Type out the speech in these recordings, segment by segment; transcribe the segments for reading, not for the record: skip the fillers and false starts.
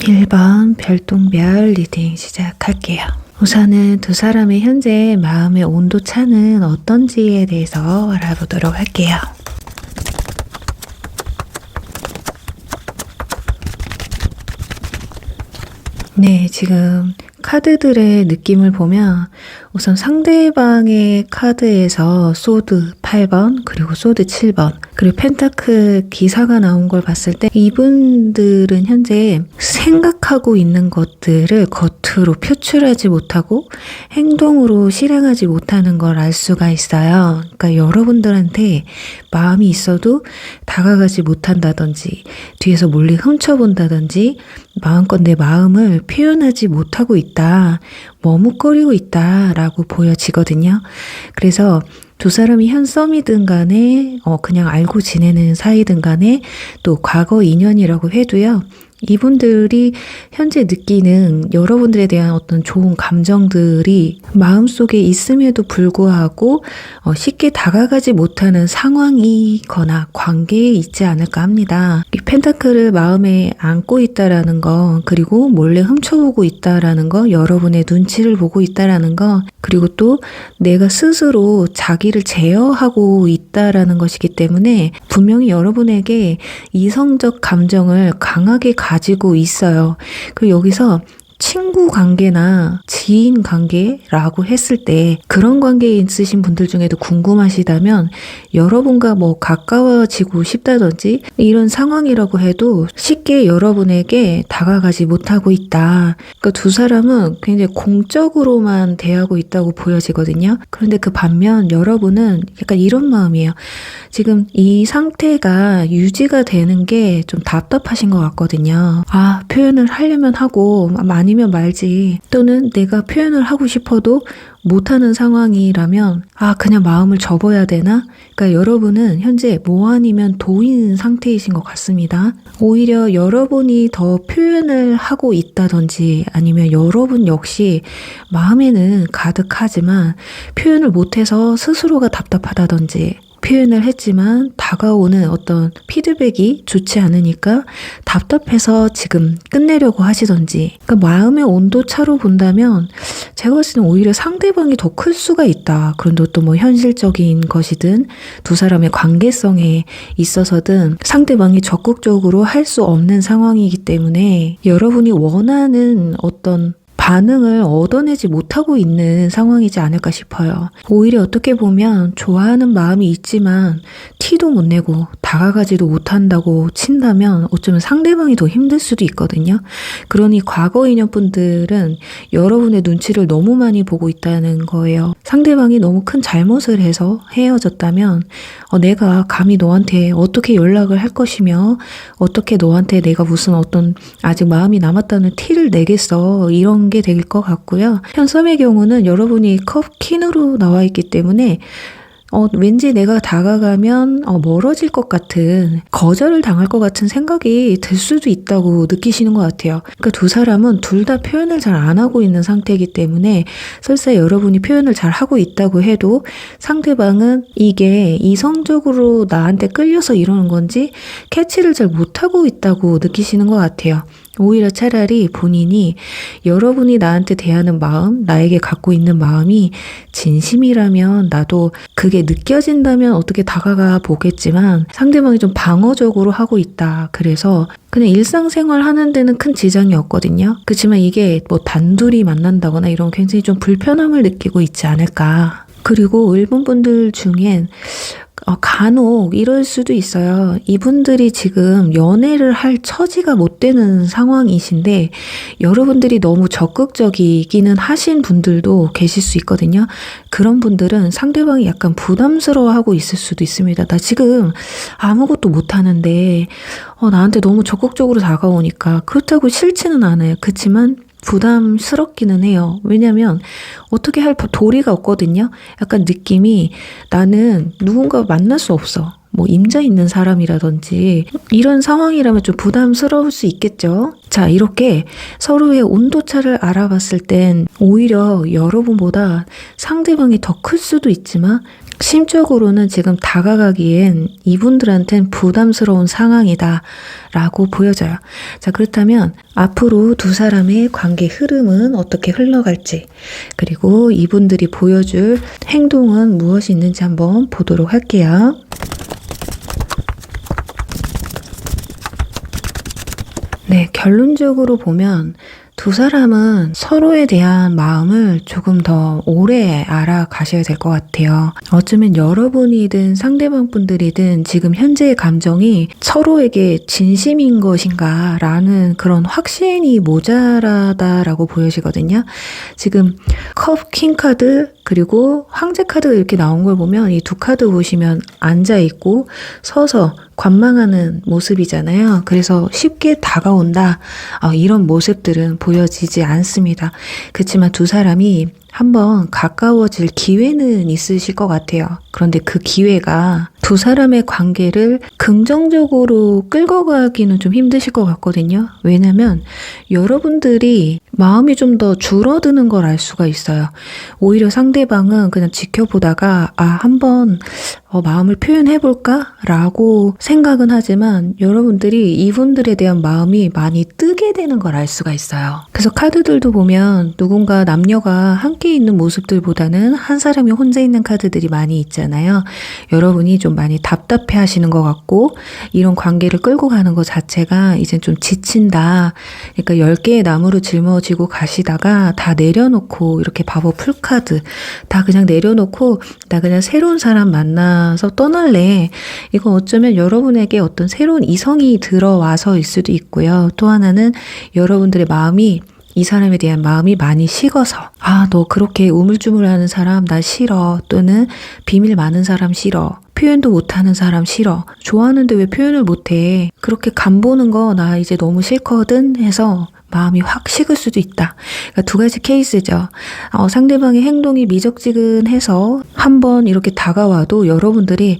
1번 별똥별 리딩 시작할게요. 우선은 두 사람의 현재 마음의 온도 차는 어떤지에 대해서 알아보도록 할게요. 네, 지금 카드들의 느낌을 보면 우선 상대방의 카드에서 소드 8번 그리고 소드 7번 그리고 펜타클 기사가 나온 걸 봤을 때 이분들은 현재 생각하고 있는 것들을 겉으로 표출하지 못하고 행동으로 실행하지 못하는 걸 알 수가 있어요. 그러니까 여러분들한테 마음이 있어도 다가가지 못한다든지 뒤에서 몰래 훔쳐본다든지 마음껏 내 마음을 표현하지 못하고 있다, 머뭇거리고 있다라고 보여지거든요. 그래서 두 사람이 현 썸이든 간에 그냥 알고 지내는 사이든 간에 또 과거 인연이라고 해도요. 이분들이 현재 느끼는 여러분들에 대한 어떤 좋은 감정들이 마음속에 있음에도 불구하고 쉽게 다가가지 못하는 상황이거나 관계에 있지 않을까 합니다. 이 펜타클을 마음에 안고 있다라는 거, 그리고 몰래 훔쳐보고 있다라는 거, 여러분의 눈치를 보고 있다라는 거, 그리고 또 내가 스스로 자기를 제어하고 있다라는 것이기 때문에 분명히 여러분에게 이성적 감정을 강하게 가지고 있어요. 그리고 여기서 친구 관계나 지인 관계라고 했을 때 그런 관계에 있으신 분들 중에도 궁금하시다면 여러분과 뭐 가까워지고 싶다든지 이런 상황이라고 해도 쉽게 여러분에게 다가가지 못하고 있다. 그러니까 두 사람은 굉장히 공적으로만 대하고 있다고 보여지거든요. 그런데 그 반면 여러분은 약간 이런 마음이에요. 지금 이 상태가 유지가 되는 게 좀 답답하신 것 같거든요. 표현을 하려면 하고 아니면 말지, 또는 내가 표현을 하고 싶어도 못하는 상황이라면 그냥 마음을 접어야 되나? 그러니까 여러분은 현재 뭐 아니면 도인 상태이신 것 같습니다. 오히려 여러분이 더 표현을 하고 있다든지 아니면 여러분 역시 마음에는 가득하지만 표현을 못해서 스스로가 답답하다든지, 표현을 했지만 다가오는 어떤 피드백이 좋지 않으니까 답답해서 지금 끝내려고 하시던지, 그러니까 마음의 온도 차로 본다면 제가 봤을 때는 오히려 상대방이 더 클 수가 있다. 그런데 또 뭐 현실적인 것이든 두 사람의 관계성에 있어서든 상대방이 적극적으로 할 수 없는 상황이기 때문에 여러분이 원하는 어떤 반응을 얻어내지 못하고 있는 상황이지 않을까 싶어요. 오히려 어떻게 보면 좋아하는 마음이 있지만 티도 못 내고 다가가지도 못한다고 친다면 어쩌면 상대방이 더 힘들 수도 있거든요. 그러니 과거 인연분들은 여러분의 눈치를 너무 많이 보고 있다는 거예요. 상대방이 너무 큰 잘못을 해서 헤어졌다면 내가 감히 너한테 어떻게 연락을 할 것이며 어떻게 너한테 내가 무슨 어떤 아직 마음이 남았다는 티를 내겠어, 이런 게 될 것 같고요. 현 썸의 경우는 여러분이 컵 퀸으로 나와 있기 때문에 왠지 내가 다가가면 멀어질 것 같은, 거절을 당할 것 같은 생각이 들 수도 있다고 느끼시는 것 같아요. 그러니까 두 사람은 둘 다 표현을 잘 안 하고 있는 상태이기 때문에 설사 여러분이 표현을 잘 하고 있다고 해도 상대방은 이게 이성적으로 나한테 끌려서 이러는 건지 캐치를 잘 못하고 있다고 느끼시는 것 같아요. 오히려 차라리 본인이 여러분이 나한테 대하는 마음, 나에게 갖고 있는 마음이 진심이라면 나도 그게 느껴진다면 어떻게 다가가 보겠지만 상대방이 좀 방어적으로 하고 있다. 그래서 그냥 일상생활 하는 데는 큰 지장이 없거든요. 그렇지만 이게 뭐 단둘이 만난다거나 이런 굉장히 좀 불편함을 느끼고 있지 않을까. 그리고 일본 분들 중엔 간혹 이럴 수도 있어요. 이분들이 지금 연애를 할 처지가 못 되는 상황이신데 여러분들이 너무 적극적이기는 하신 분들도 계실 수 있거든요. 그런 분들은 상대방이 약간 부담스러워하고 있을 수도 있습니다. 나 지금 아무것도 못하는데 나한테 너무 적극적으로 다가오니까 그렇다고 싫지는 않아요. 그렇지만 부담스럽기는 해요. 왜냐면 어떻게 할 도리가 없거든요. 약간 느낌이 나는 누군가 만날 수 없어. 뭐 임자 있는 사람이라든지 이런 상황이라면 좀 부담스러울 수 있겠죠. 자, 이렇게 서로의 온도차를 알아봤을 땐 오히려 여러분보다 상대방이 더 클 수도 있지만 심적으로는 지금 다가가기엔 이분들한텐 부담스러운 상황이다 라고 보여져요. 자, 그렇다면 앞으로 두 사람의 관계 흐름은 어떻게 흘러갈지, 그리고 이분들이 보여줄 행동은 무엇이 있는지 한번 보도록 할게요. 네, 결론적으로 보면 두 사람은 서로에 대한 마음을 조금 더 오래 알아가셔야 될 것 같아요. 어쩌면 여러분이든 상대방 분들이든 지금 현재의 감정이 서로에게 진심인 것인가 라는 그런 확신이 모자라다라고 보여지거든요. 지금 컵, 킹 카드, 그리고 황제 카드가 이렇게 나온 걸 보면 이 두 카드 보시면 앉아있고 서서 관망하는 모습이잖아요. 그래서 쉽게 다가온다. 이런 모습들은 보여지지 않습니다. 그렇지만 두 사람이 한번 가까워질 기회는 있으실 것 같아요. 그런데 그 기회가 두 사람의 관계를 긍정적으로 끌고 가기는 좀 힘드실 것 같거든요. 왜냐면 여러분들이 마음이 좀 더 줄어드는 걸 알 수가 있어요. 오히려 상대방은 그냥 지켜보다가 한번 마음을 표현해볼까? 라고 생각은 하지만 여러분들이 이분들에 대한 마음이 많이 뜨게 되는 걸 알 수가 있어요. 그래서 카드들도 보면 누군가 남녀가 함께 있는 모습들보다는 한 사람이 혼자 있는 카드들이 많이 있잖아요. 여러분이 좀 많이 답답해 하시는 것 같고 이런 관계를 끌고 가는 것 자체가 이제 좀 지친다. 그러니까 10개의 나무로 짊어지고 가시다가 다 내려놓고 이렇게 바보 풀카드 다 그냥 내려놓고 나 그냥 새로운 사람 만나서 떠날래. 이건 어쩌면 여러분에게 어떤 새로운 이성이 들어와서일 수도 있고요. 또 하나는 여러분들의 마음이 이 사람에 대한 마음이 많이 식어서 너 그렇게 우물쭈물하는 사람 나 싫어. 또는 비밀 많은 사람 싫어. 표현도 못하는 사람 싫어. 좋아하는데 왜 표현을 못해. 그렇게 간보는 거 나 이제 너무 싫거든 해서 마음이 확 식을 수도 있다. 그러니까 두 가지 케이스죠. 상대방의 행동이 미적지근해서 한번 이렇게 다가와도 여러분들이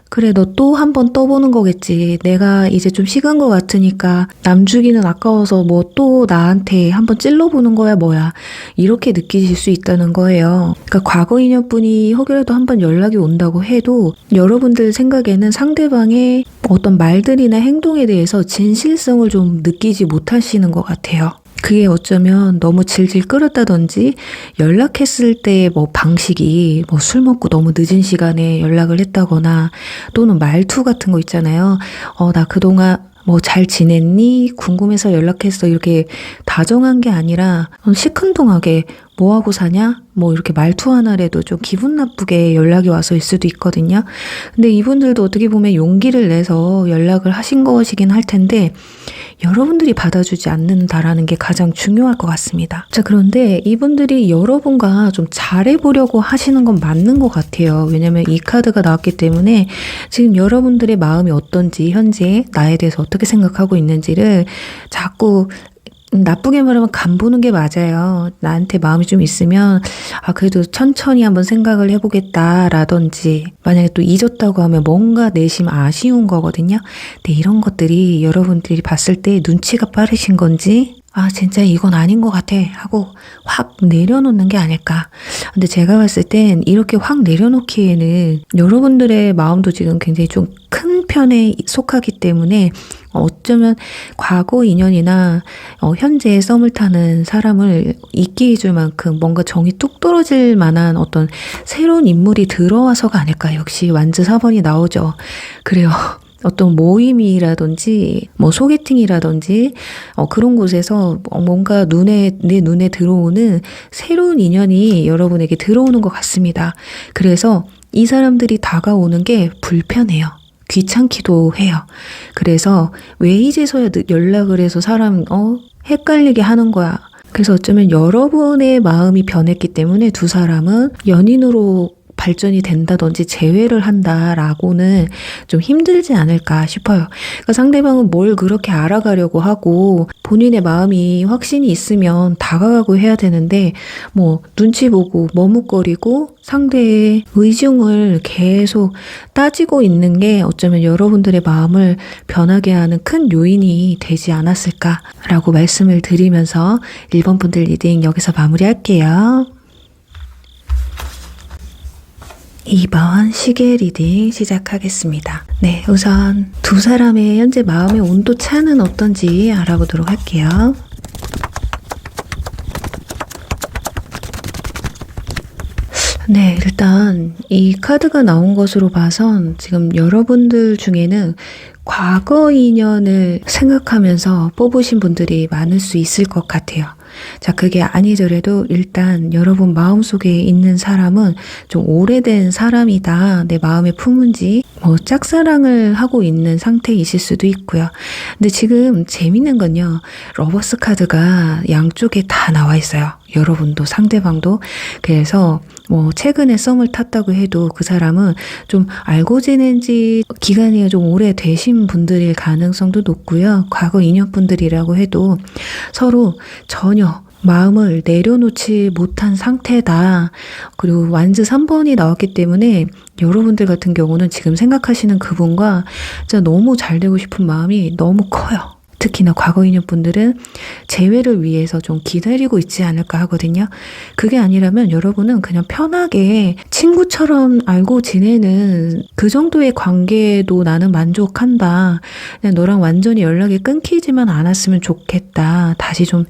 그래 너 또 한 번 떠보는 거겠지. 내가 이제 좀 식은 것 같으니까 남 주기는 아까워서 뭐 또 나한테 한번 찔러보는 거야 뭐야. 이렇게 느끼실 수 있다는 거예요. 그러니까 과거 인연분이 혹여라도 한번 연락이 온다고 해도 여러분들 생각에는 상대방의 어떤 말들이나 행동에 대해서 진실성을 좀 느끼지 못하시는 것 같아요. 그게 어쩌면 너무 질질 끌었다든지 연락했을 때 뭐 방식이 뭐 술 먹고 너무 늦은 시간에 연락을 했다거나 또는 말투 같은 거 있잖아요. 나 그동안 뭐 잘 지냈니? 궁금해서 연락했어. 이렇게 다정한 게 아니라 시큰둥하게 뭐 하고 사냐? 뭐 이렇게 말투 하나라도 좀 기분 나쁘게 연락이 와서일 수도 있거든요. 근데 이분들도 어떻게 보면 용기를 내서 연락을 하신 것이긴 할 텐데 여러분들이 받아주지 않는다라는 게 가장 중요할 것 같습니다. 자, 그런데 이분들이 여러분과 좀 잘해보려고 하시는 건 맞는 것 같아요. 왜냐면 이 카드가 나왔기 때문에 지금 여러분들의 마음이 어떤지 현재 나에 대해서 어떻게 생각하고 있는지를 자꾸 나쁘게 말하면 간보는 게 맞아요. 나한테 마음이 좀 있으면 그래도 천천히 한번 생각을 해보겠다라든지 만약에 또 잊었다고 하면 뭔가 내심 아쉬운 거거든요. 근데 이런 것들이 여러분들이 봤을 때 눈치가 빠르신 건지 진짜 이건 아닌 것 같아 하고 확 내려놓는 게 아닐까. 근데 제가 봤을 땐 이렇게 확 내려놓기에는 여러분들의 마음도 지금 굉장히 좀 큰 편에 속하기 때문에 어쩌면 과거 인연이나 현재 썸을 타는 사람을 잊게 해줄 만큼 뭔가 정이 뚝 떨어질 만한 어떤 새로운 인물이 들어와서가 아닐까. 역시 완즈 4번이 나오죠. 그래요. 어떤 모임이라든지 뭐 소개팅이라든지 그런 곳에서 뭔가 내 눈에 들어오는 새로운 인연이 여러분에게 들어오는 것 같습니다. 그래서 이 사람들이 다가오는 게 불편해요. 귀찮기도 해요. 그래서 왜 이제서야 연락을 해서 사람 헷갈리게 하는 거야. 그래서 어쩌면 여러분의 마음이 변했기 때문에 두 사람은 연인으로 발전이 된다든지 재회를 한다라고는 좀 힘들지 않을까 싶어요. 그러니까 상대방은 뭘 그렇게 알아가려고 하고 본인의 마음이 확신이 있으면 다가가고 해야 되는데 뭐 눈치 보고 머뭇거리고 상대의 의중을 계속 따지고 있는 게 어쩌면 여러분들의 마음을 변하게 하는 큰 요인이 되지 않았을까라고 말씀을 드리면서 1번 분들 리딩 여기서 마무리할게요. 2번 시계 리딩 시작하겠습니다. 네, 우선 두 사람의 현재 마음의 온도 차는 어떤지 알아보도록 할게요. 네, 일단 이 카드가 나온 것으로 봐선 지금 여러분들 중에는 과거 인연을 생각하면서 뽑으신 분들이 많을 수 있을 것 같아요. 자, 그게 아니더라도 일단 여러분 마음속에 있는 사람은 좀 오래된 사람이다. 내 마음에 품은 지 짝사랑을 하고 있는 상태이실 수도 있고요. 근데 지금 재밌는 건요. 러버스 카드가 양쪽에 다 나와 있어요. 여러분도 상대방도. 그래서 최근에 썸을 탔다고 해도 그 사람은 좀 알고 지낸 지 기간이 좀 오래되신 분들일 가능성도 높고요. 과거 인연분들이라고 해도 서로 전혀 마음을 내려놓지 못한 상태다. 그리고 완즈 3번이 나왔기 때문에 여러분들 같은 경우는 지금 생각하시는 그분과 진짜 너무 잘 되고 싶은 마음이 너무 커요. 특히나 과거 인연분들은 재회를 위해서 좀 기다리고 있지 않을까 하거든요. 그게 아니라면 여러분은 그냥 편하게 친구처럼 알고 지내는 그 정도의 관계도 나는 만족한다. 그냥 너랑 완전히 연락이 끊기지만 않았으면 좋겠다. 다시 좀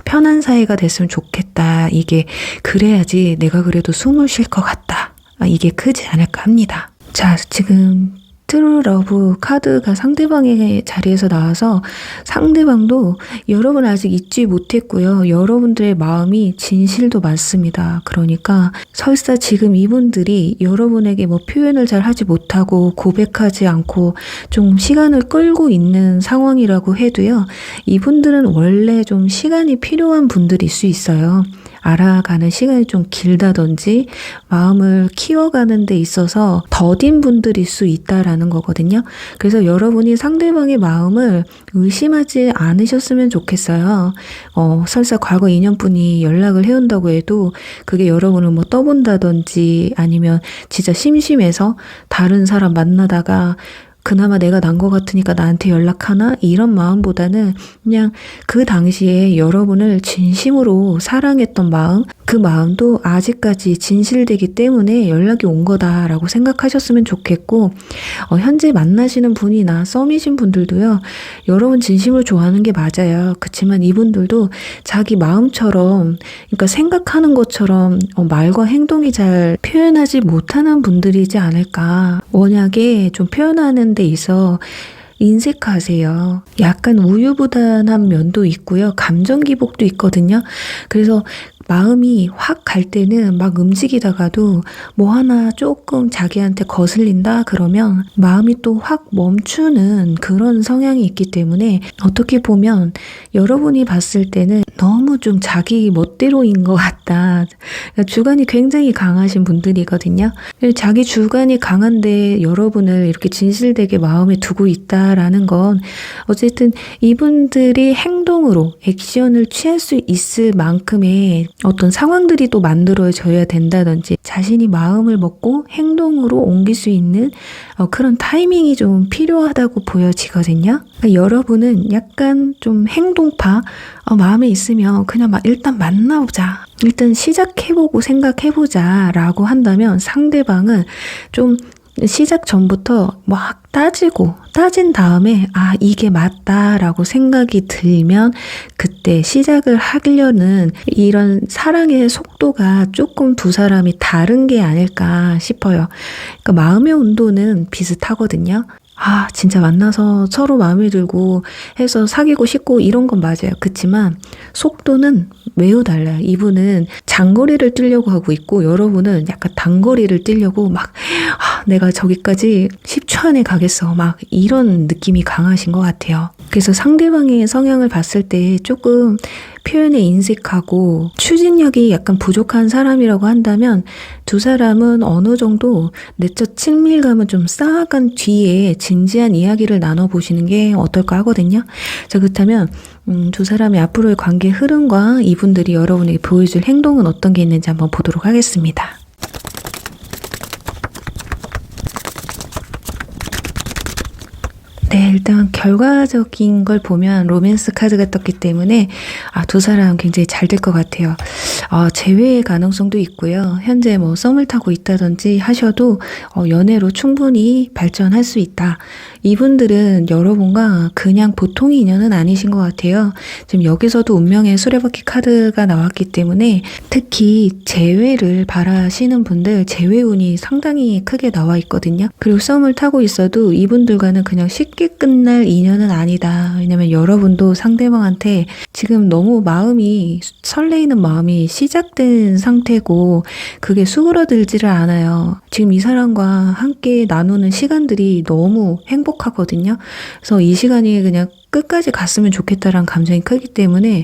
편한 사이가 됐으면 좋겠다. 이게 그래야지 내가 그래도 숨을 쉴 것 같다. 이게 크지 않을까 합니다. 자, 지금 트루 러브 카드가 상대방의 자리에서 나와서 상대방도 여러분 아직 잊지 못했고요. 여러분들의 마음이 진실도 많습니다. 그러니까 설사 지금 이분들이 여러분에게 표현을 잘 하지 못하고 고백하지 않고 좀 시간을 끌고 있는 상황이라고 해도요. 이분들은 원래 좀 시간이 필요한 분들일 수 있어요. 알아가는 시간이 좀 길다든지 마음을 키워가는 데 있어서 더딘 분들일 수 있다라는 거거든요. 그래서 여러분이 상대방의 마음을 의심하지 않으셨으면 좋겠어요. 설사 과거 인연분이 연락을 해온다고 해도 그게 여러분을 떠본다든지 아니면 진짜 심심해서 다른 사람 만나다가 그나마 내가 난 것 같으니까 나한테 연락하나? 이런 마음보다는 그냥 그 당시에 여러분을 진심으로 사랑했던 마음, 그 마음도 아직까지 진실되기 때문에 연락이 온 거다라고 생각하셨으면 좋겠고, 현재 만나시는 분이나 썸이신 분들도요, 여러분 진심을 좋아하는 게 맞아요. 그렇지만 이분들도 자기 마음처럼, 그러니까 생각하는 것처럼 말과 행동이 잘 표현하지 못하는 분들이지 않을까. 워낙에 좀 표현하는 데 있어 인색하세요. 약간 우유부단한 면도 있고요. 감정 기복도 있거든요. 그래서 마음이 확 갈 때는 막 움직이다가도 하나 조금 자기한테 거슬린다 그러면 마음이 또 확 멈추는 그런 성향이 있기 때문에 어떻게 보면 여러분이 봤을 때는 너무 좀 자기 멋대로인 것 같다. 주관이 굉장히 강하신 분들이거든요. 자기 주관이 강한데 여러분을 이렇게 진실되게 마음에 두고 있다라는 건 어쨌든 이분들이 행동으로 액션을 취할 수 있을 만큼의 어떤 상황들이 또 만들어져야 된다든지 자신이 마음을 먹고 행동으로 옮길 수 있는 그런 타이밍이 좀 필요하다고 보여지거든요. 그러니까 여러분은 약간 좀 행동파, 마음에 있으면 그냥 일단 만나보자. 일단 시작해보고 생각해보자 라고 한다면 상대방은 좀 시작 전부터 막 따진 다음에 이게 맞다라고 생각이 들면 그때 시작을 하려는 이런 사랑의 속도가 조금 두 사람이 다른 게 아닐까 싶어요. 그러니까 마음의 온도는 비슷하거든요. 진짜 만나서 서로 마음에 들고 해서 사귀고 싶고 이런 건 맞아요. 그렇지만 속도는 매우 달라요. 이분은 장거리를 뛰려고 하고 있고 여러분은 약간 단거리를 뛰려고 내가 저기까지 10초 안에 가겠어. 이런 느낌이 강하신 것 같아요. 그래서 상대방의 성향을 봤을 때 조금 표현에 인색하고 추진력이 약간 부족한 사람이라고 한다면 두 사람은 어느 정도 내적 친밀감을 좀 쌓아간 뒤에 진지한 이야기를 나눠보시는 게 어떨까 하거든요. 자, 그렇다면 두 사람의 앞으로의 관계 흐름과 이분들이 여러분에게 보여줄 행동은 어떤 게 있는지 한번 보도록 하겠습니다. 네, 일단 결과적인 걸 보면 로맨스 카드가 떴기 때문에 두 사람 굉장히 잘 될 것 같아요. 재회의 가능성도 있고요. 현재 뭐 썸을 타고 있다든지 하셔도 연애로 충분히 발전할 수 있다. 이분들은 여러분과 그냥 보통의 인연은 아니신 것 같아요. 지금 여기서도 운명의 수레바퀴 카드가 나왔기 때문에 특히 재회를 바라시는 분들 재회운이 상당히 크게 나와 있거든요. 그리고 썸을 타고 있어도 이분들과는 그냥 쉽게 끝날 인연은 아니다. 왜냐면 여러분도 상대방한테 지금 너무 마음이 설레이는 마음이 시작된 상태고 그게 수그러들지를 않아요. 지금 이 사람과 함께 나누는 시간들이 너무 행복하거든요. 그래서 이 시간이 그냥 끝까지 갔으면 좋겠다라는 감정이 크기 때문에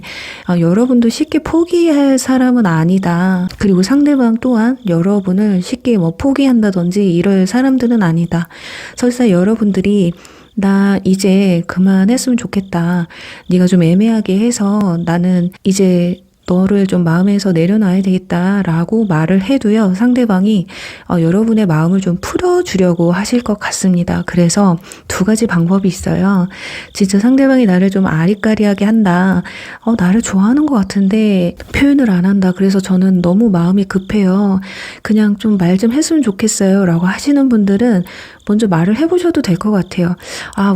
여러분도 쉽게 포기할 사람은 아니다. 그리고 상대방 또한 여러분을 쉽게 뭐 포기한다든지 이럴 사람들은 아니다. 설사 여러분들이 나 이제 그만했으면 좋겠다. 네가 좀 애매하게 해서 나는 이제 너를 좀 마음에서 내려놔야 되겠다라고 말을 해도요. 상대방이 여러분의 마음을 좀 풀어주려고 하실 것 같습니다. 그래서 두 가지 방법이 있어요. 진짜 상대방이 나를 좀 아리까리하게 한다. 나를 좋아하는 것 같은데 표현을 안 한다. 그래서 저는 너무 마음이 급해요. 그냥 좀 말 좀 했으면 좋겠어요. 라고 하시는 분들은 먼저 말을 해보셔도 될 것 같아요.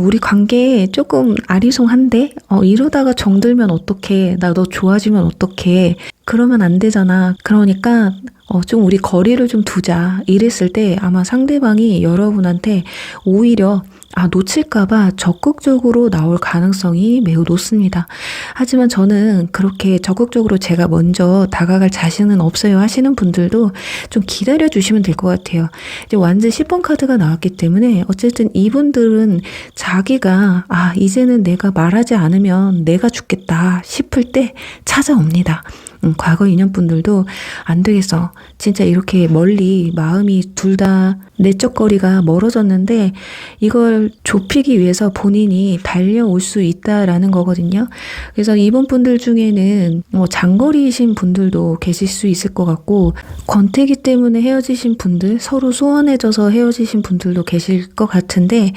우리 관계 조금 아리송한데? 이러다가 정들면 어떡해? 나 너 좋아지면 어떡해? 그러면 안 되잖아. 그러니까 좀 우리 거리를 좀 두자. 이랬을 때 아마 상대방이 여러분한테 오히려 놓칠까봐 적극적으로 나올 가능성이 매우 높습니다. 하지만 저는 그렇게 적극적으로 제가 먼저 다가갈 자신은 없어요 하시는 분들도 좀 기다려 주시면 될 것 같아요. 이제 완전 10번 카드가 나왔기 때문에 어쨌든 이분들은 자기가 이제는 내가 말하지 않으면 내가 죽겠다 싶을 때 찾아옵니다. 과거 인연분들도 안 되겠어. 진짜 이렇게 멀리 마음이 둘 다 내적 거리가 멀어졌는데 이걸 좁히기 위해서 본인이 달려올 수 있다라는 거거든요. 그래서 이번 분들 중에는 장거리이신 분들도 계실 수 있을 것 같고 권태기 때문에 헤어지신 분들, 서로 소원해져서 헤어지신 분들도 계실 것 같은데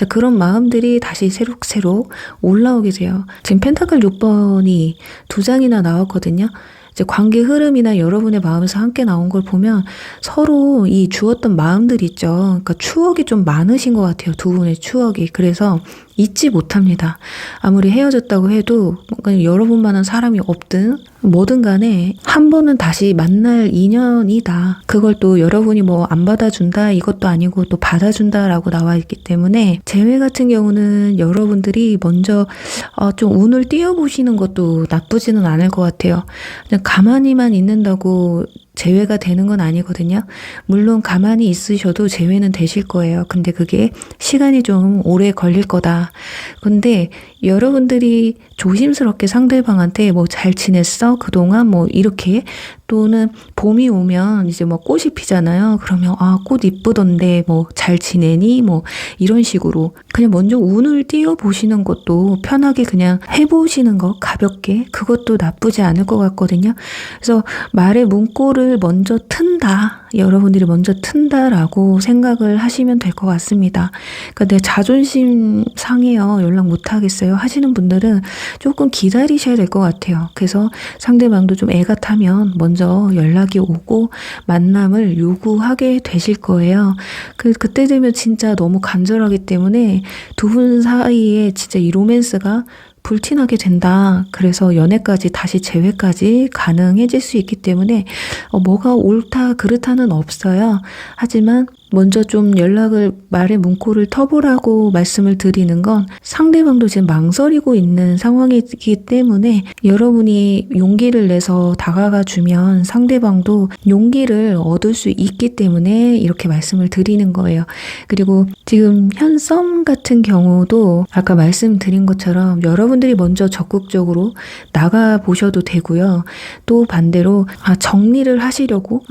그런 마음들이 다시 새록새록 올라오게 돼요. 지금 펜타클 6번이 2장이나 나왔거든요. 이제 관계 흐름이나 여러분의 마음에서 함께 나온 걸 보면 서로 이 주었던 마음들 있죠. 그러니까 추억이 좀 많으신 것 같아요. 두 분의 추억이. 그래서 잊지 못합니다. 아무리 헤어졌다고 해도 뭔가 여러분만한 사람이 없든 뭐든 간에 한 번은 다시 만날 인연이다. 그걸 또 여러분이 뭐 안 받아준다 이것도 아니고 또 받아준다라고 나와 있기 때문에 재회 같은 경우는 여러분들이 먼저 좀 운을 띄워보시는 것도 나쁘지는 않을 것 같아요. 그냥 가만히만 있는다고 재회가 되는 건 아니거든요. 물론 가만히 있으셔도 재회는 되실 거예요. 근데 그게 시간이 좀 오래 걸릴 거다. 근데 여러분들이 조심스럽게 상대방한테 뭐 잘 지냈어? 그동안 뭐 이렇게 또는 봄이 오면 이제 뭐 꽃이 피잖아요. 그러면 꽃 이쁘던데 뭐 잘 지내니? 뭐 이런 식으로 그냥 먼저 운을 띄워보시는 것도 편하게 그냥 해보시는 거 가볍게 그것도 나쁘지 않을 것 같거든요. 그래서 말의 문구를 먼저 튼다. 여러분들이 먼저 튼다라고 생각을 하시면 될 것 같습니다. 그러니까 내 자존심 상해요. 연락 못 하겠어요. 하시는 분들은 조금 기다리셔야 될 것 같아요. 그래서 상대방도 좀 애가 타면 먼저 연락이 오고 만남을 요구하게 되실 거예요. 그때 되면 진짜 너무 간절하기 때문에 두 분 사이에 진짜 이 로맨스가 불티나게 된다. 그래서 연애까지 다시 재회까지 가능해질 수 있기 때문에 뭐가 옳다 그렇다는 없어요. 하지만 먼저 좀 연락을 말의 문구를 터보라고 말씀을 드리는 건 상대방도 지금 망설이고 있는 상황이기 때문에 여러분이 용기를 내서 다가가 주면 상대방도 용기를 얻을 수 있기 때문에 이렇게 말씀을 드리는 거예요. 그리고 지금 현 썸 같은 경우도 아까 말씀드린 것처럼 여러분들이 먼저 적극적으로 나가 보셔도 되고요. 또 반대로 정리를 하시려고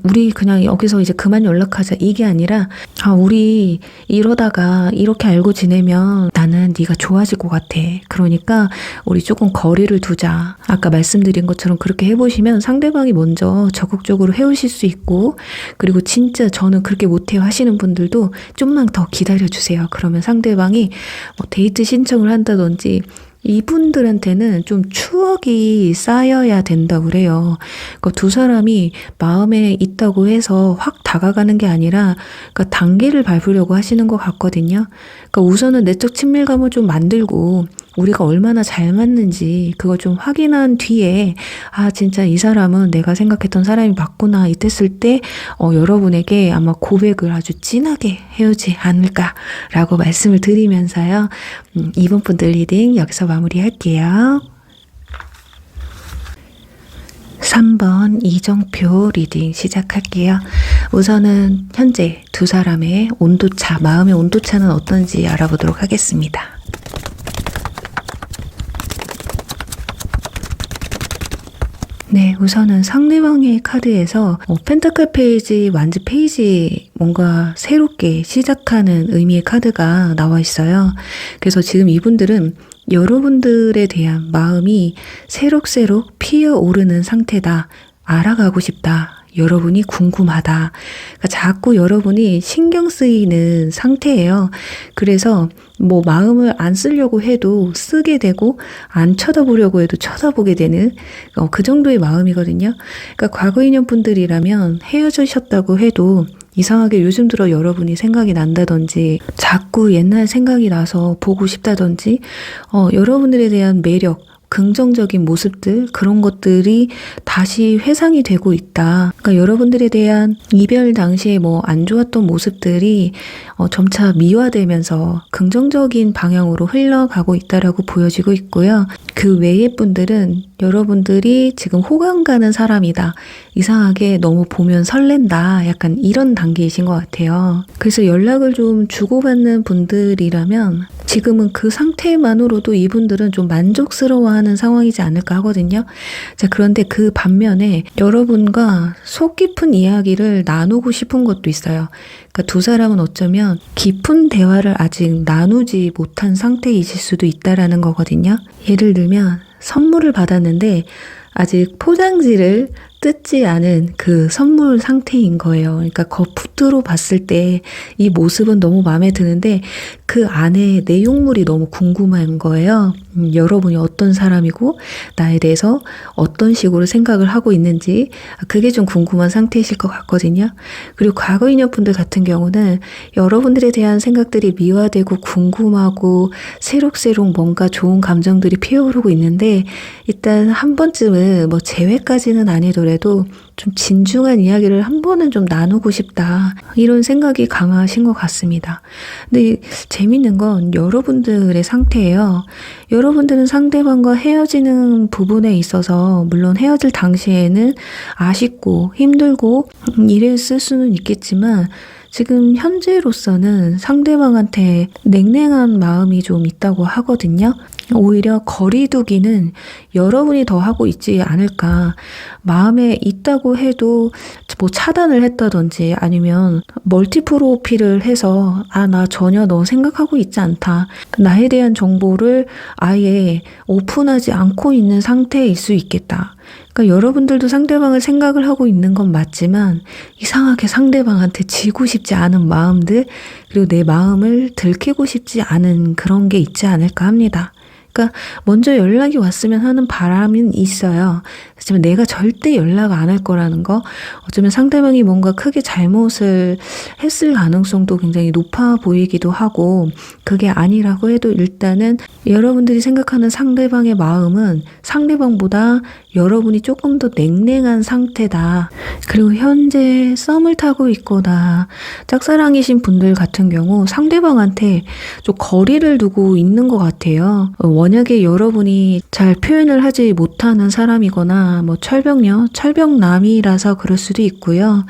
우리 그냥 여기서 이제 그만 연락하자. 이 이게 아니라 우리 이러다가 이렇게 알고 지내면 나는 네가 좋아질 것 같아. 그러니까 우리 조금 거리를 두자. 아까 말씀드린 것처럼 그렇게 해보시면 상대방이 먼저 적극적으로 해오실 수 있고, 그리고 진짜 저는 그렇게 못해요 하시는 분들도 좀만 더 기다려주세요. 그러면 상대방이 뭐 데이트 신청을 한다든지, 이분들한테는 좀 추억이 쌓여야 된다고 그래요. 그러니까 두 사람이 마음에 있다고 해서 확 다가가는 게 아니라, 그러니까 단계를 밟으려고 하시는 것 같거든요. 그러니까 우선은 내적 친밀감을 좀 만들고 우리가 얼마나 잘 맞는지 그걸 좀 확인한 뒤에 진짜 이 사람은 내가 생각했던 사람이 맞구나 이랬을 때 여러분에게 아마 고백을 아주 진하게 해오지 않을까라고 말씀을 드리면서요. 이번 분들 리딩 여기서 마무리할게요. 3번 이정표 리딩 시작할게요. 우선은 현재 두 사람의 온도차, 마음의 온도차는 어떤지 알아보도록 하겠습니다. 네, 우선은 상대방의 카드에서 펜타클 페이지, 완즈 페이지, 뭔가 새롭게 시작하는 의미의 카드가 나와 있어요. 그래서 지금 이분들은 여러분들에 대한 마음이 새록새록 피어오르는 상태다. 알아가고 싶다. 여러분이 궁금하다. 그러니까 자꾸 여러분이 신경 쓰이는 상태예요. 그래서 뭐 마음을 안 쓰려고 해도 쓰게 되고, 안 쳐다보려고 해도 쳐다보게 되는 그 정도의 마음이거든요. 그러니까 과거 인연 분들이라면 헤어지셨다고 해도 이상하게 요즘 들어 여러분이 생각이 난다든지, 자꾸 옛날 생각이 나서 보고 싶다든지, 여러분들에 대한 매력, 긍정적인 모습들, 그런 것들이 다시 회상이 되고 있다. 그러니까 여러분들에 대한 이별 당시에 뭐 안 좋았던 모습들이 점차 미화되면서 긍정적인 방향으로 흘러가고 있다라고 보여지고 있고요. 그 외의 분들은 여러분들이 지금 호감 가는 사람이다. 이상하게 너무 보면 설렌다. 약간 이런 단계이신 것 같아요. 그래서 연락을 좀 주고받는 분들이라면 지금은 그 상태만으로도 이분들은 좀 만족스러워하는 상황이지 않을까 하거든요. 자, 그런데 그 반면에 여러분과 속 깊은 이야기를 나누고 싶은 것도 있어요. 그러니까 두 사람은 어쩌면 깊은 대화를 아직 나누지 못한 상태이실 수도 있다라는 거거든요. 예를 들면 선물을 받았는데 아직 포장지를 뜯지 않은 그 선물 상태인 거예요. 그러니까 겉으로 봤을 때 이 모습은 너무 마음에 드는데 그 안에 내용물이 너무 궁금한 거예요. 여러분이 어떤 사람이고 나에 대해서 어떤 식으로 생각을 하고 있는지 그게 좀 궁금한 상태이실 것 같거든요. 그리고 과거 인연분들 같은 경우는 여러분들에 대한 생각들이 미화되고 궁금하고 새록새록 뭔가 좋은 감정들이 피어오르고 있는데, 일단 한 번쯤은 뭐 재회까지는 아니더라도 좀 진중한 이야기를 한 번은 좀 나누고 싶다. 이런 생각이 강하신 것 같습니다. 근데 재밌는 건 여러분들의 상태예요. 여러분들은 상대방과 헤어지는 부분에 있어서 물론 헤어질 당시에는 아쉽고 힘들고 이랬을 수는 있겠지만, 지금 현재로서는 상대방한테 냉랭한 마음이 좀 있다고 하거든요. 오히려 거리두기는 여러분이 더 하고 있지 않을까. 마음에 있다고 해도 뭐 차단을 했다든지 아니면 멀티 프로필을 해서 나 전혀 너 생각하고 있지 않다. 나에 대한 정보를 아예 오픈하지 않고 있는 상태일 수 있겠다. 그러니까 여러분들도 상대방을 생각을 하고 있는 건 맞지만 이상하게 상대방한테 지고 싶지 않은 마음들, 그리고 내 마음을 들키고 싶지 않은 그런 게 있지 않을까 합니다. 그러니까 먼저 연락이 왔으면 하는 바람은 있어요. 하지만 내가 절대 연락 안 할 거라는 거, 어쩌면 상대방이 뭔가 크게 잘못을 했을 가능성도 굉장히 높아 보이기도 하고, 그게 아니라고 해도 일단은 여러분들이 생각하는 상대방의 마음은 상대방보다 여러분이 조금 더 냉랭한 상태다. 그리고 현재 썸을 타고 있거나 짝사랑이신 분들 같은 경우 상대방한테 좀 거리를 두고 있는 것 같아요. 만약에 여러분이 잘 표현을 하지 못하는 사람이거나 뭐 철벽녀, 철벽남이라서 그럴 수도 있고요.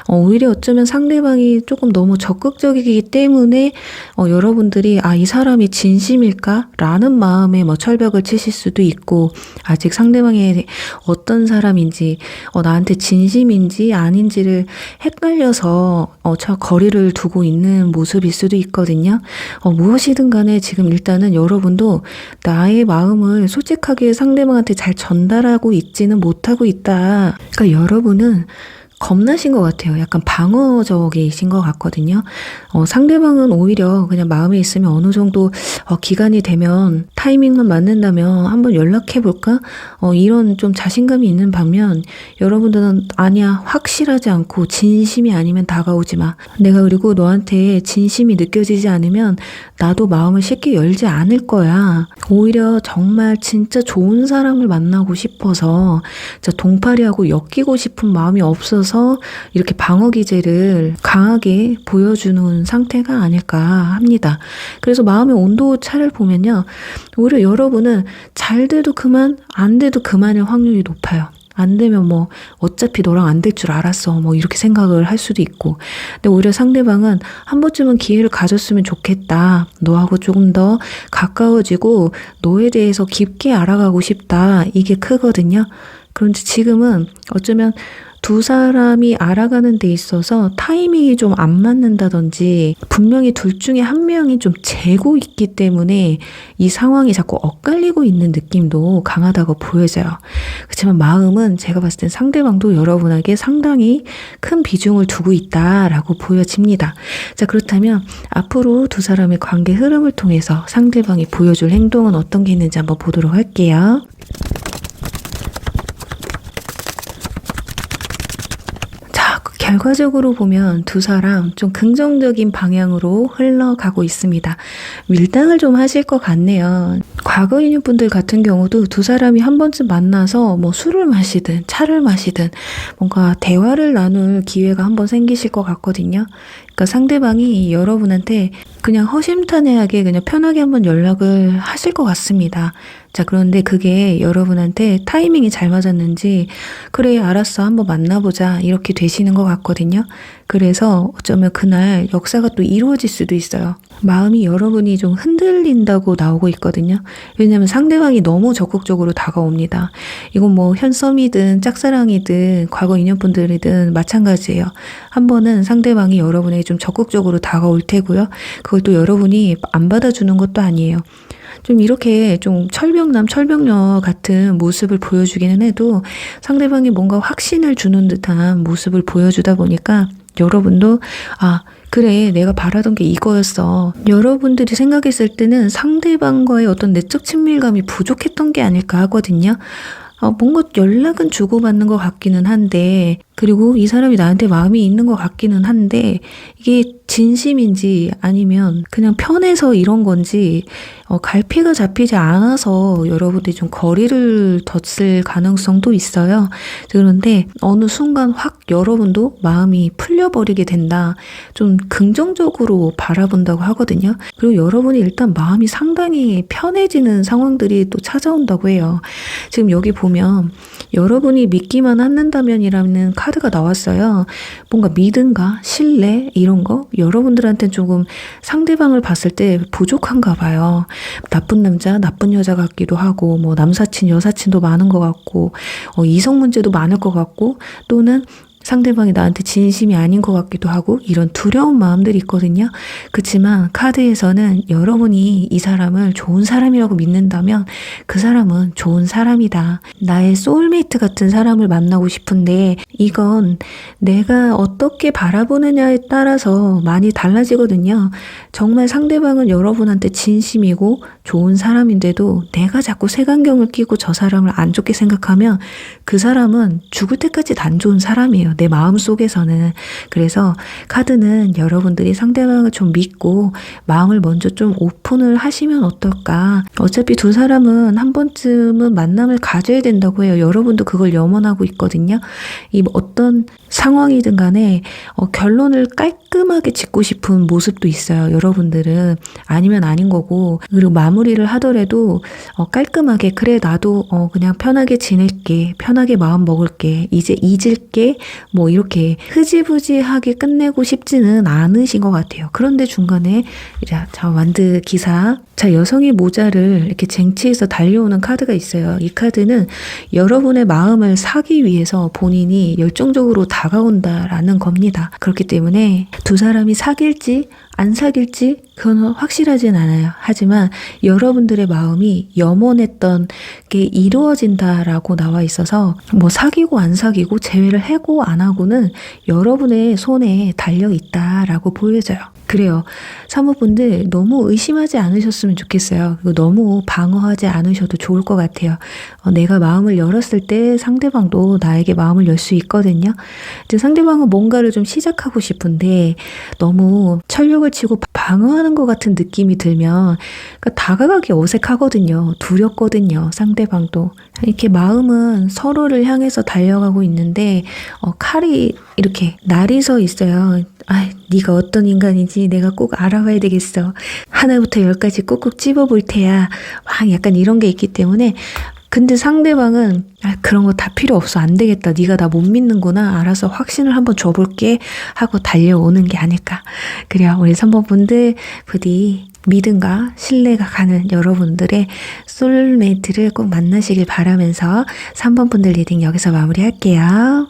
오히려 어쩌면 상대방이 조금 너무 적극적이기 때문에 여러분들이 이 사람이 진심일까? 라는 마음에 뭐 철벽을 치실 수도 있고, 아직 상대방이 어떤 사람인지 나한테 진심인지 아닌지를 헷갈려서 거리를 두고 있는 모습일 수도 있거든요. 무엇이든 간에 지금 일단은 여러분도 나의 마음을 솔직하게 상대방한테 잘 전달하고 있지는 못하고 있다. 그러니까 여러분은 겁나신 것 같아요. 약간 방어적이신 것 같거든요. 상대방은 오히려 그냥 마음에 있으면 어느 정도 기간이 되면 타이밍만 맞는다면 한번 연락해볼까? 이런 좀 자신감이 있는 반면 여러분들은 아니야, 확실하지 않고 진심이 아니면 다가오지 마. 내가 그리고 너한테 진심이 느껴지지 않으면 나도 마음을 쉽게 열지 않을 거야. 오히려 정말 진짜 좋은 사람을 만나고 싶어서 진짜 동파리하고 엮이고 싶은 마음이 없어서 이렇게 방어 기제를 강하게 보여주는 상태가 아닐까 합니다. 그래서 마음의 온도차를 보면요, 오히려 여러분은 잘 돼도 그만, 안 돼도 그만일 확률이 높아요. 안 되면 뭐 어차피 너랑 안 될 줄 알았어, 뭐 이렇게 생각을 할 수도 있고, 근데 오히려 상대방은 한 번쯤은 기회를 가졌으면 좋겠다, 너하고 조금 더 가까워지고 너에 대해서 깊게 알아가고 싶다, 이게 크거든요. 그런데 지금은 어쩌면 두 사람이 알아가는 데 있어서 타이밍이 좀 안 맞는다든지 분명히 둘 중에 한 명이 좀 재고 있기 때문에 이 상황이 자꾸 엇갈리고 있는 느낌도 강하다고 보여져요. 그렇지만 마음은 제가 봤을 땐 상대방도 여러분에게 상당히 큰 비중을 두고 있다라고 보여집니다. 자, 그렇다면 앞으로 두 사람의 관계 흐름을 통해서 상대방이 보여줄 행동은 어떤 게 있는지 한번 보도록 할게요. 결과적으로 보면 두 사람 좀 긍정적인 방향으로 흘러가고 있습니다. 밀당을 좀 하실 것 같네요. 과거인 분들 같은 경우도 두 사람이 한 번쯤 만나서 뭐 술을 마시든 차를 마시든 뭔가 대화를 나눌 기회가 한번 생기실 것 같거든요. 그러니까 상대방이 여러분한테 그냥 허심탄회하게 그냥 편하게 한번 연락을 하실 것 같습니다. 자, 그런데 그게 여러분한테 타이밍이 잘 맞았는지 그래, 알았어, 한번 만나보자, 이렇게 되시는 것 같거든요. 그래서 어쩌면 그날 역사가 또 이루어질 수도 있어요. 마음이 여러분이 좀 흔들린다고 나오고 있거든요. 왜냐하면 상대방이 너무 적극적으로 다가옵니다. 이건 뭐 현썸이든 짝사랑이든 과거 인연분들이든 마찬가지예요. 한 번은 상대방이 여러분에게 좀 적극적으로 다가올 테고요. 그걸 또 여러분이 안 받아주는 것도 아니에요. 좀 이렇게 좀 철벽남, 철벽녀 같은 모습을 보여주기는 해도 상대방이 뭔가 확신을 주는 듯한 모습을 보여주다 보니까 여러분도 그래, 내가 바라던 게 이거였어. 여러분들이 생각했을 때는 상대방과의 어떤 내적 친밀감이 부족했던 게 아닐까 하거든요. 뭔가 연락은 주고받는 것 같기는 한데, 그리고 이 사람이 나한테 마음이 있는 것 같기는 한데, 이게 진심인지 아니면 그냥 편해서 이런 건지 갈피가 잡히지 않아서 여러분들이 좀 거리를 뒀을 가능성도 있어요. 그런데 어느 순간 확 여러분도 마음이 풀려버리게 된다, 좀 긍정적으로 바라본다고 하거든요. 그리고 여러분이 일단 마음이 상당히 편해지는 상황들이 또 찾아온다고 해요. 지금 여기 보면 여러분이 믿기만 한다면이라는 카드가 나왔어요. 뭔가 믿음과 신뢰 이런 거 여러분들한테 조금 상대방을 봤을 때 부족한가 봐요. 나쁜 남자, 나쁜 여자 같기도 하고, 뭐 남사친, 여사친도 많은 것 같고, 이성 문제도 많을 것 같고, 또는 상대방이 나한테 진심이 아닌 것 같기도 하고, 이런 두려운 마음들이 있거든요. 그렇지만 카드에서는 여러분이 이 사람을 좋은 사람이라고 믿는다면 그 사람은 좋은 사람이다. 나의 소울메이트 같은 사람을 만나고 싶은데 이건 내가 어떻게 바라보느냐에 따라서 많이 달라지거든요. 정말 상대방은 여러분한테 진심이고 좋은 사람인데도 내가 자꾸 색안경을 끼고 저 사람을 안 좋게 생각하면 그 사람은 죽을 때까지 안 좋은 사람이에요. 거예요. 내 마음 속에서는. 그래서 카드는 여러분들이 상대방을 좀 믿고 마음을 먼저 좀 오픈을 하시면 어떨까. 어차피 두 사람은 한 번쯤은 만남을 가져야 된다고 해요. 여러분도 그걸 염원하고 있거든요. 이 어떤 상황이든 간에 결론을 깔끔하게 짓고 싶은 모습도 있어요. 여러분들은 아니면 아닌 거고, 그리고 마무리를 하더라도 깔끔하게 그래 나도 그냥 편하게 지낼게, 편하게 마음 먹을게, 이제 잊을게, 뭐 이렇게 흐지부지하게 끝내고 싶지는 않으신 것 같아요. 그런데 중간에 자 완드 기사, 자 여성의 모자를 이렇게 쟁취해서 달려오는 카드가 있어요. 이 카드는 여러분의 마음을 사기 위해서 본인이 열정적으로 다가온다라는 겁니다. 그렇기 때문에 두 사람이 사귈지 안 사귈지 그건 확실하진 않아요. 하지만 여러분들의 마음이 염원했던 게 이루어진다라고 나와 있어서 뭐 사귀고 안 사귀고 재회를 하고 안 하고는 여러분의 손에 달려 있다라고 보여져요. 그래요. 사모분들 너무 의심하지 않으셨으면 좋겠어요. 그리고 너무 방어하지 않으셔도 좋을 것 같아요. 내가 마음을 열었을 때 상대방도 나에게 마음을 열 수 있거든요. 이제 상대방은 뭔가를 좀 시작하고 싶은데 너무 철벽을 치고 방어하는 것 같은 느낌이 들면 그러니까 다가가기 어색하거든요. 두렵거든요. 상대방도. 이렇게 마음은 서로를 향해서 달려가고 있는데 칼이 이렇게 날이 서 있어요. 네가 어떤 인간인지 내가 꼭 알아봐야 되겠어. 하나부터 열까지 꾹꾹 찝어볼 테야. 막 약간 이런 게 있기 때문에 근데 상대방은 그런 거 다 필요 없어. 안 되겠다. 네가 나 못 믿는구나. 알아서 확신을 한번 줘볼게 하고 달려오는 게 아닐까. 그래요. 우리 3번 분들 부디 믿음과 신뢰가 가는 여러분들의 소울메이트를 꼭 만나시길 바라면서 3번 분들 리딩 여기서 마무리할게요.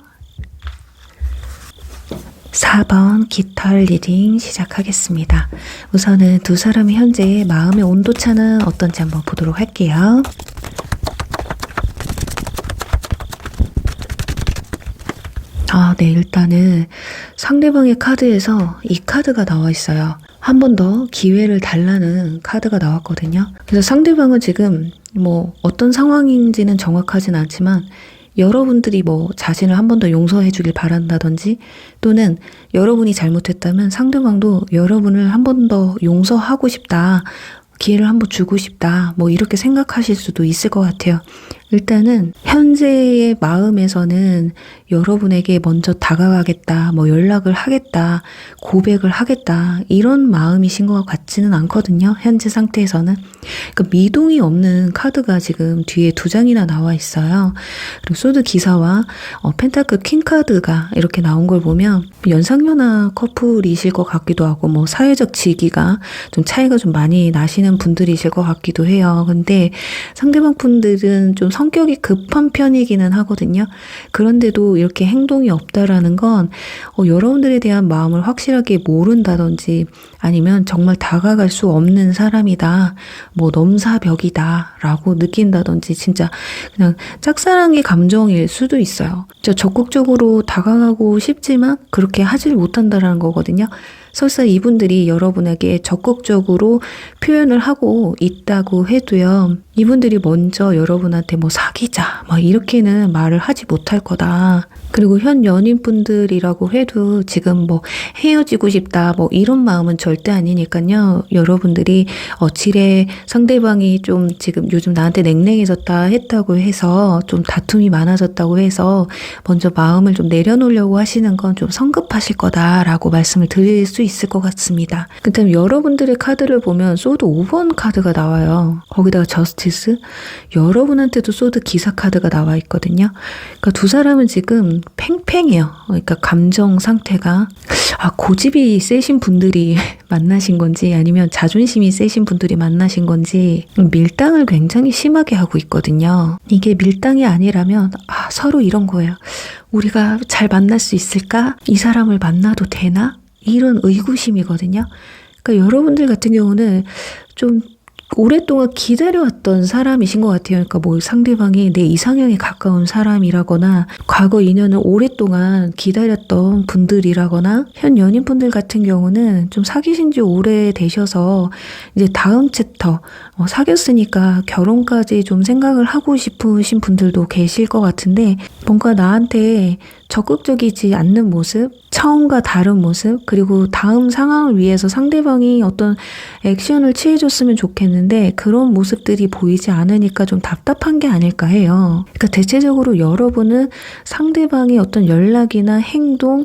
4번 깃털 리딩 시작하겠습니다. 우선은 두 사람의 현재 마음의 온도차는 어떤지 한번 보도록 할게요. 네, 일단은 상대방의 카드에서 이 카드가 나와 있어요. 한 번 더 기회를 달라는 카드가 나왔거든요. 그래서 상대방은 지금 뭐 어떤 상황인지는 정확하진 않지만 여러분들이 뭐 자신을 한 번 더 용서해 주길 바란다든지 또는 여러분이 잘못했다면 상대방도 여러분을 한 번 더 용서하고 싶다. 기회를 한번 주고 싶다. 뭐 이렇게 생각하실 수도 있을 것 같아요. 일단은 현재의 마음에서는 여러분에게 먼저 다가가겠다, 뭐 연락을 하겠다, 고백을 하겠다 이런 마음이신 것 같지는 않거든요. 현재 상태에서는. 그러니까 미동이 없는 카드가 지금 뒤에 두 장이나 나와 있어요. 그리고 소드 기사와 펜타클 퀸 카드가 이렇게 나온 걸 보면 연상연하 커플이실 것 같기도 하고 뭐 사회적 지위가 좀 차이가 좀 많이 나시는 분들이실 것 같기도 해요. 근데 상대방 분들은 좀 성격이 급한 편이기는 하거든요. 그런데도 이렇게 행동이 없다라는 건 여러분들에 대한 마음을 확실하게 모른다든지 아니면 정말 다가갈 수 없는 사람이다. 뭐 넘사벽이다 라고 느낀다든지 진짜 그냥 짝사랑의 감정일 수도 있어요. 진짜 적극적으로 다가가고 싶지만 그렇게 하질 못한다라는 거거든요. 설사 이분들이 여러분에게 적극적으로 표현을 하고 있다고 해도요. 이분들이 먼저 여러분한테 뭐 사귀자 막 이렇게는 말을 하지 못할 거다. 그리고 현 연인분들이라고 해도 지금 뭐 헤어지고 싶다 뭐 이런 마음은 절대 아니니까요. 여러분들이 지레 상대방이 좀 지금 요즘 나한테 냉랭해졌다 했다고 해서 좀 다툼이 많아졌다고 해서 먼저 마음을 좀 내려놓으려고 하시는 건 좀 성급하실 거다라고 말씀을 드릴 수 있을 것 같습니다. 그다음 여러분들의 카드를 보면 소드 5번 카드가 나와요. 거기다가 저스티스, 여러분한테도 소드 기사 카드가 나와 있거든요. 그러니까 두 사람은 지금 팽팽해요. 그러니까 감정 상태가 고집이 세신 분들이 만나신 건지 아니면 자존심이 세신 분들이 만나신 건지 밀당을 굉장히 심하게 하고 있거든요. 이게 밀당이 아니라면 서로 이런 거예요. 우리가 잘 만날 수 있을까? 이 사람을 만나도 되나? 이런 의구심이거든요. 그러니까 여러분들 같은 경우는 좀 오랫동안 기다려왔던 사람이신 것 같아요. 그러니까 뭐 상대방이 내 이상형에 가까운 사람이라거나 과거 인연을 오랫동안 기다렸던 분들이라거나 현 연인분들 같은 경우는 좀 사귀신 지 오래되셔서 이제 다음 챕터 사귀었으니까 결혼까지 좀 생각을 하고 싶으신 분들도 계실 것 같은데 뭔가 나한테 적극적이지 않는 모습, 처음과 다른 모습, 그리고 다음 상황을 위해서 상대방이 어떤 액션을 취해줬으면 좋겠는데 그런 모습들이 보이지 않으니까 좀 답답한 게 아닐까 해요. 그러니까 대체적으로 여러분은 상대방의 어떤 연락이나 행동,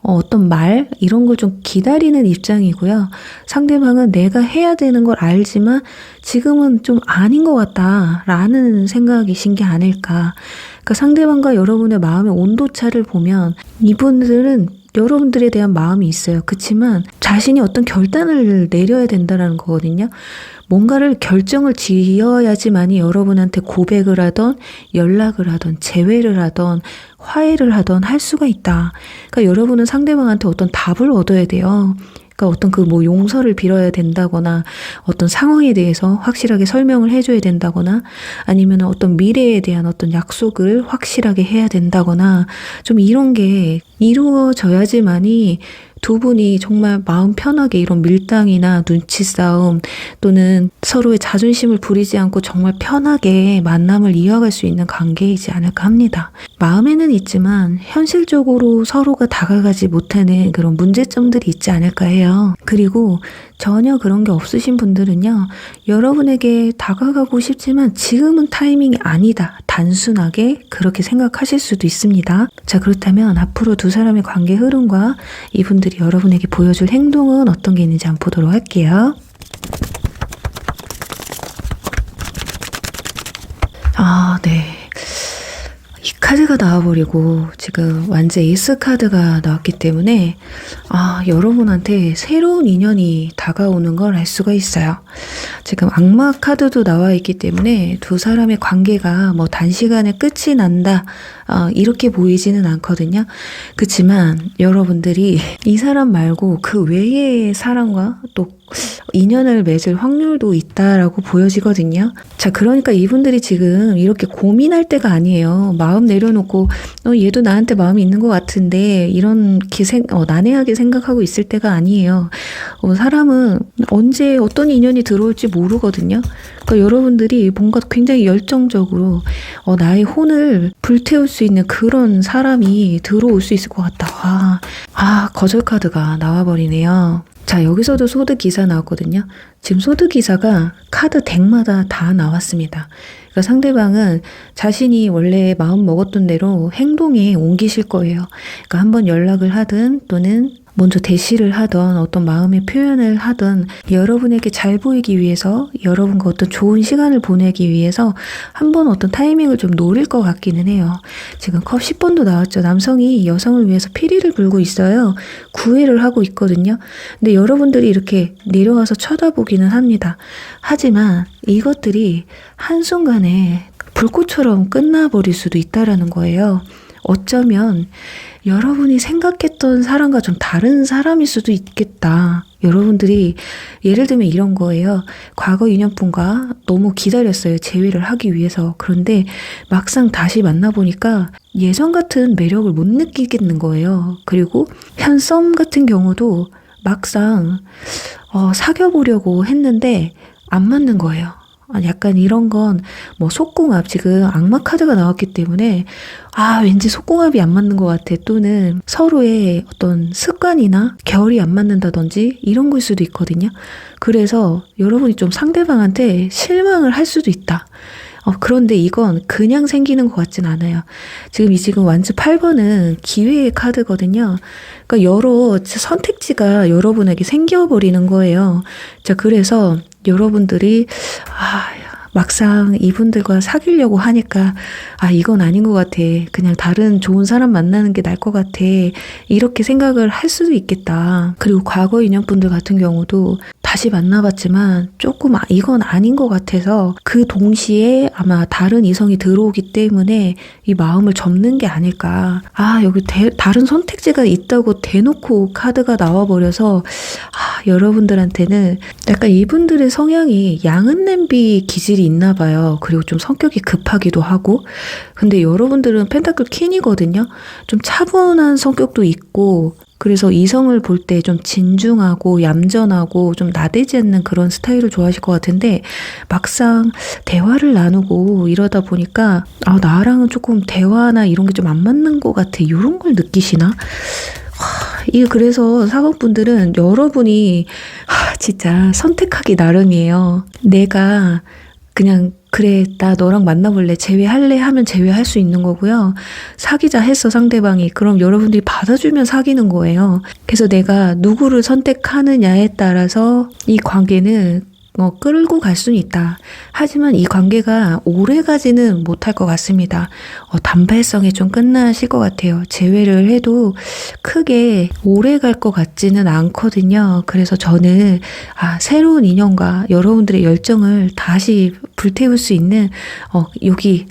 어떤 말 이런 걸 좀 기다리는 입장이고요. 상대방은 내가 해야 되는 걸 알지만 지금은 좀 아닌 것 같다라는 생각이신 게 아닐까. 그러니까 상대방과 여러분의 마음의 온도차를 보면 이분들은 여러분들에 대한 마음이 있어요. 그렇지만 자신이 어떤 결단을 내려야 된다는 거거든요. 뭔가를 결정을 지어야지만이 여러분한테 고백을 하던 연락을 하던 재회를 하던 화해를 하던 할 수가 있다. 그러니까 여러분은 상대방한테 어떤 답을 얻어야 돼요. 그러니까 어떤 용서를 빌어야 된다거나 어떤 상황에 대해서 확실하게 설명을 해줘야 된다거나 아니면 어떤 미래에 대한 어떤 약속을 확실하게 해야 된다거나 좀 이런 게 이루어져야지만이 두 분이 정말 마음 편하게 이런 밀당이나 눈치 싸움 또는 서로의 자존심을 부리지 않고 정말 편하게 만남을 이어갈 수 있는 관계이지 않을까 합니다. 마음에는 있지만 현실적으로 서로가 다가가지 못하는 그런 문제점들이 있지 않을까 해요. 그리고 전혀 그런 게 없으신 분들은요, 여러분에게 다가가고 싶지만 지금은 타이밍이 아니다. 단순하게 그렇게 생각하실 수도 있습니다. 자, 그렇다면 앞으로 두 사람의 관계 흐름과 이분들이 여러분에게 보여줄 행동은 어떤 게 있는지 한번 보도록 할게요. 네. 이 카드가 나와버리고 지금 완전 에이스 카드가 나왔기 때문에 여러분한테 새로운 인연이 다가오는 걸 알 수가 있어요. 지금 악마 카드도 나와 있기 때문에 두 사람의 관계가 뭐 단시간에 끝이 난다 이렇게 보이지는 않거든요. 그렇지만 여러분들이 이 사람 말고 그 외의 사람과 또 인연을 맺을 확률도 있다라고 보여지거든요. 자, 그러니까 이분들이 지금 이렇게 고민할 때가 아니에요. 마음 내려놓고 얘도 나한테 마음이 있는 것 같은데 이렇게 난해하게 생각하고 있을 때가 아니에요. 사람은 언제 어떤 인연이 들어올지 모르거든요. 그러니까 여러분들이 뭔가 굉장히 열정적으로 나의 혼을 불태울 수 있는 그런 사람이 들어올 수 있을 것 같다. 거절 카드가 나와버리네요. 자, 여기서도 소드 기사 나왔거든요. 지금 소드 기사가 카드 덱마다 다 나왔습니다. 그러니까 상대방은 자신이 원래 마음 먹었던 대로 행동에 옮기실 거예요. 그러니까 한번 연락을 하든 또는 먼저 대시를 하던 어떤 마음의 표현을 하던 여러분에게 잘 보이기 위해서 여러분과 어떤 좋은 시간을 보내기 위해서 한번 어떤 타이밍을 좀 노릴 것 같기는 해요. 지금 컵 10번도 나왔죠. 남성이 여성을 위해서 피리를 불고 있어요. 구애를 하고 있거든요. 근데 여러분들이 이렇게 내려와서 쳐다보기는 합니다. 하지만 이것들이 한순간에 불꽃처럼 끝나버릴 수도 있다라는 거예요. 어쩌면 여러분이 생각했던 사람과 좀 다른 사람일 수도 있겠다. 여러분들이 예를 들면 이런 거예요. 과거 인연분과 너무 기다렸어요. 재회를 하기 위해서. 그런데 막상 다시 만나보니까 예전 같은 매력을 못 느끼겠는 거예요. 그리고 현 썸 같은 경우도 막상 사귀어보려고 했는데 안 맞는 거예요. 약간 이런 건 뭐 속궁합, 지금 악마 카드가 나왔기 때문에 왠지 속궁합이 안 맞는 것 같아, 또는 서로의 어떤 습관이나 결이 안 맞는다든지 이런 걸 수도 있거든요. 그래서 여러분이 좀 상대방한테 실망을 할 수도 있다. 그런데 이건 그냥 생기는 것 같진 않아요. 지금 완즈 8번은 기회의 카드거든요. 그러니까 여러 선택지가 여러분에게 생겨버리는 거예요. 자, 그래서 여러분들이 막상 이분들과 사귀려고 하니까 이건 아닌 것 같아. 그냥 다른 좋은 사람 만나는 게 나을 것 같아. 이렇게 생각을 할 수도 있겠다. 그리고 과거 인연분들 같은 경우도 다시 만나봤지만 조금 이건 아닌 것 같아서 그 동시에 아마 다른 이성이 들어오기 때문에 이 마음을 접는 게 아닐까. 여기 다른 선택지가 있다고 대놓고 카드가 나와버려서 여러분들한테는 약간 이분들의 성향이 양은 냄비 기질이 있나 봐요. 그리고 좀 성격이 급하기도 하고. 근데 여러분들은 펜타클 퀸이거든요. 좀 차분한 성격도 있고 그래서 이성을 볼 때 좀 진중하고 얌전하고 좀 나대지 않는 그런 스타일을 좋아하실 것 같은데 막상 대화를 나누고 이러다 보니까 나랑은 조금 대화나 이런 게 좀 안 맞는 것 같아. 이런 걸 느끼시나? 이게 그래서 사극분들은 여러분이 진짜 선택하기 나름이에요. 내가 그냥 그래 나 너랑 만나볼래 제외할래 하면 제외할 수 있는 거고요. 사귀자 했어 상대방이. 그럼 여러분들이 받아주면 사귀는 거예요. 그래서 내가 누구를 선택하느냐에 따라서 이 관계는 끌고 갈 수는 있다. 하지만 이 관계가 오래 가지는 못할 것 같습니다. 단발성에 좀 끝나실 것 같아요. 재회를 해도 크게 오래 갈 것 같지는 않거든요. 그래서 저는 새로운 인연과 여러분들의 열정을 다시 불태울 수 있는 여기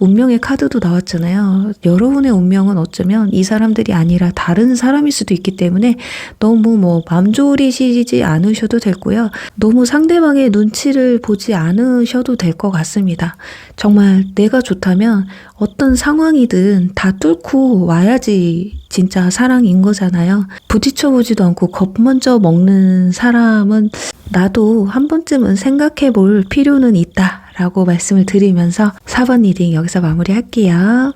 운명의 카드도 나왔잖아요. 여러분의 운명은 어쩌면 이 사람들이 아니라 다른 사람일 수도 있기 때문에 너무 맘 졸이시지 않으셔도 되고요. 너무 상대방의 눈치를 보지 않으셔도 될 것 같습니다. 정말 내가 좋다면 어떤 상황이든 다 뚫고 와야지 진짜 사랑인 거잖아요. 부딪혀보지도 않고 겁 먼저 먹는 사람은 나도 한 번쯤은 생각해 볼 필요는 있다 라고 말씀을 드리면서 4번 리딩 여기서 마무리할게요.